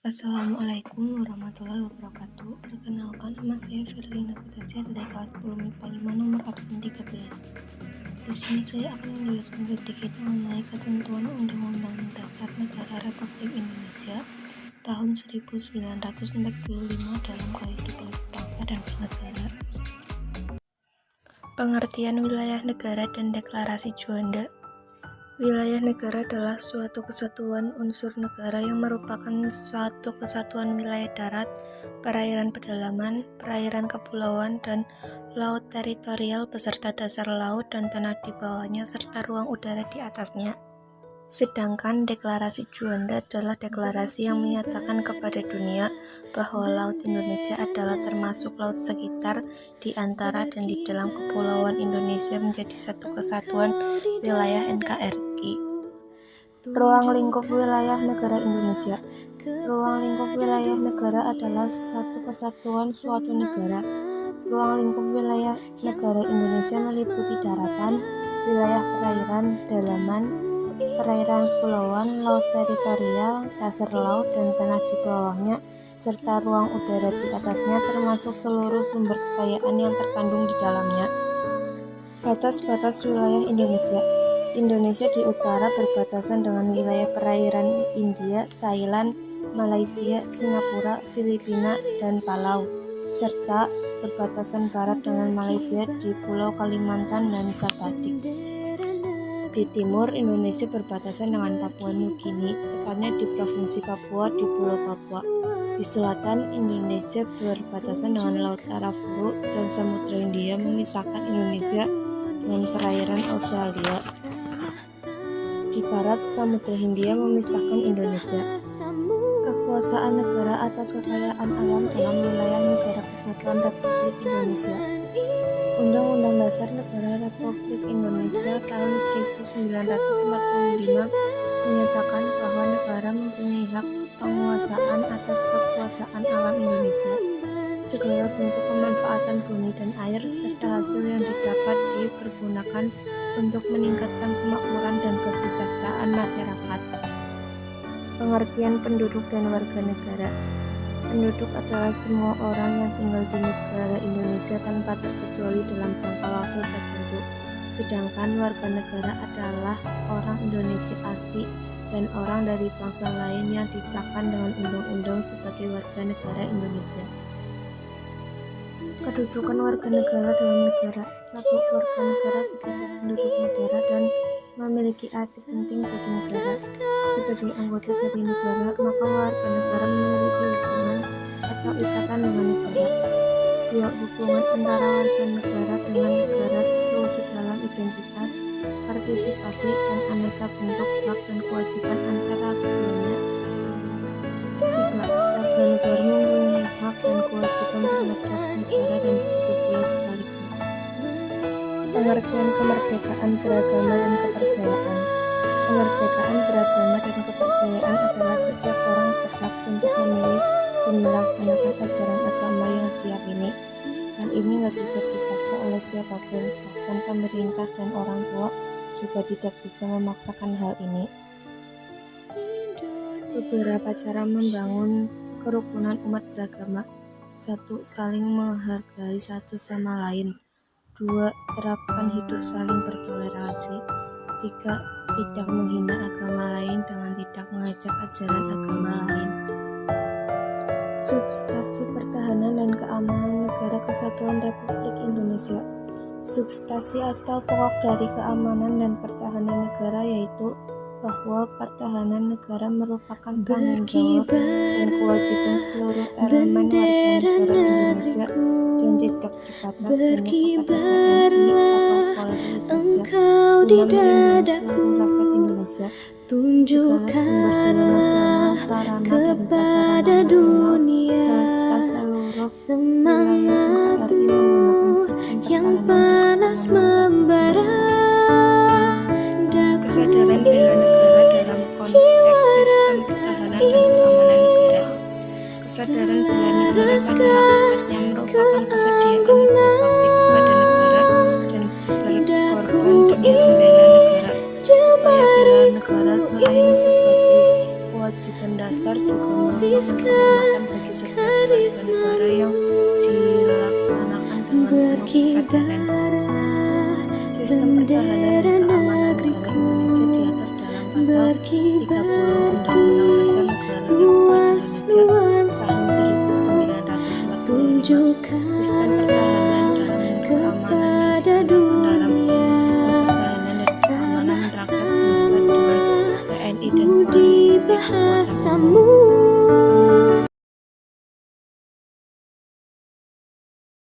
Assalamualaikum warahmatullahi wabarakatuh. Perkenalkan, nama saya Firlina Putri dari kelas 10 MIPA 5 nomor absen 13. Di sini saya akan menjelaskan sedikit mengenai ketentuan Undang-Undang Dasar Negara Republik Indonesia tahun 1945 dalam kehidupan berbangsa dan bernegara. Pengertian wilayah negara dan deklarasi Juanda. Wilayah negara adalah suatu kesatuan unsur negara yang merupakan suatu kesatuan wilayah darat, perairan pedalaman, perairan kepulauan, dan laut teritorial beserta dasar laut dan tanah di bawahnya serta ruang udara di atasnya. Sedangkan deklarasi Juanda adalah deklarasi yang menyatakan kepada dunia bahwa Laut Indonesia adalah termasuk laut sekitar, di antara dan di dalam kepulauan Indonesia menjadi satu kesatuan wilayah NKRI. Ruang lingkup wilayah negara Indonesia. Ruang lingkup wilayah negara adalah satu kesatuan suatu negara. Ruang lingkup wilayah negara Indonesia meliputi daratan, wilayah perairan, dalaman, perairan kepulauan, laut teritorial, dasar laut dan tanah di bawahnya, serta ruang udara di atasnya termasuk seluruh sumber kekayaan yang terkandung di dalamnya. Batas-batas wilayah Indonesia. Indonesia di utara berbatasan dengan wilayah perairan India, Thailand, Malaysia, Singapura, Filipina, dan Palau, serta berbatasan barat dengan Malaysia di Pulau Kalimantan dan Sabati. Di timur, Indonesia berbatasan dengan Papua Nugini, tepatnya di Provinsi Papua di Pulau Papua. Di selatan, Indonesia berbatasan dengan Laut Arafuru dan Samudra Hindia memisahkan Indonesia dengan perairan Australia. Di barat, Samudra Hindia memisahkan Indonesia. Kekuasaan negara atas kekayaan alam dalam wilayah Negara Kesatuan Republik Indonesia. Undang-Undang Dasar Negara Republik Indonesia tahun 1945 menyatakan bahwa negara mempunyai hak penguasaan atas kekuasaan alam Indonesia. Segala bentuk pemanfaatan bumi dan air serta hasil yang didapat dipergunakan untuk meningkatkan kemakmuran dan kesejahteraan masyarakat. Pengertian penduduk dan warga negara. Penduduk adalah semua orang yang tinggal di negara Indonesia tanpa terkecuali dalam jangka waktu tertentu. Sedangkan warga negara adalah orang Indonesia asli dan orang dari bangsa lain yang disahkan dengan undang-undang sebagai warga negara Indonesia. Kedudukan warga negara dalam negara. Satu, warga negara sebagai penduduk negara dan memiliki arti penting bagi negara. Sebagai anggota dari negara, maka warga negara memiliki hubungan atau ikatan dengan negara. Dua, hubungan antara warga negara dengan negara terwujud dalam identitas, partisipasi, dan aneka bentuk hak dan kewajiban antara keduanya. Tiga, warga negara mempunyai hak dan kewajiban terhadap negara dan begitu pula sebaliknya. Pengertian kemerdekaan beragama dan kepercayaan. Kemerdekaan beragama dan kepercayaan adalah setiap orang berhak untuk memilih dan melaksanakan ajaran agama yang diyakini. Hal ini tidak bisa dipaksa oleh siapapun, bahkan pemerintah dan orang tua juga tidak bisa memaksakan hal ini. Beberapa cara membangun kerukunan umat beragama. 1. Saling menghargai satu sama lain. 2. Terapkan hidup saling bertoleransi. 3. Tidak menghina agama lain dengan tidak mengajak ajaran agama lain. Substansi pertahanan dan keamanan Negara Kesatuan Republik Indonesia. Substansi atau pokok dari keamanan dan pertahanan negara yaitu bahwa pertahanan negara merupakan tanggung jawab dan kewajiban seluruh elemen warga negara Indonesia dan tidak terbatas hanya kepada TNI atau Polri saja guna melindungi seluruh rakyat Indonesia. Segala sumber daya nasional, sarana dan prasarana nasional, serta seluruh wilayah NKRI menggunakan sistem pertahanan dan keamanan. Kesadaran bela negara dalam konteks sistem pertahanan dan keamanan negara. Kesadaran bela negara pada hakikatnya merupakan kesediaan berbakti kepada negara dan berkorban demi membela negara. Upaya bela negara selain sebagai kewajiban dasar juga penghormatan bagi setiap warga negara yang dilaksanakan dengan penuh kesadaran. Sistem pertahanan dan keamanan negara Indonesia diatur dalam pasal 30 Undang-Undang Dasar Negara Republik Indonesia tahun 1945. Sistem pertahanan dan keamanan digunakan dalam sistem pertahanan dan keamanan rakyat semesta dengan TNI dan Polisi sebagai kekuatan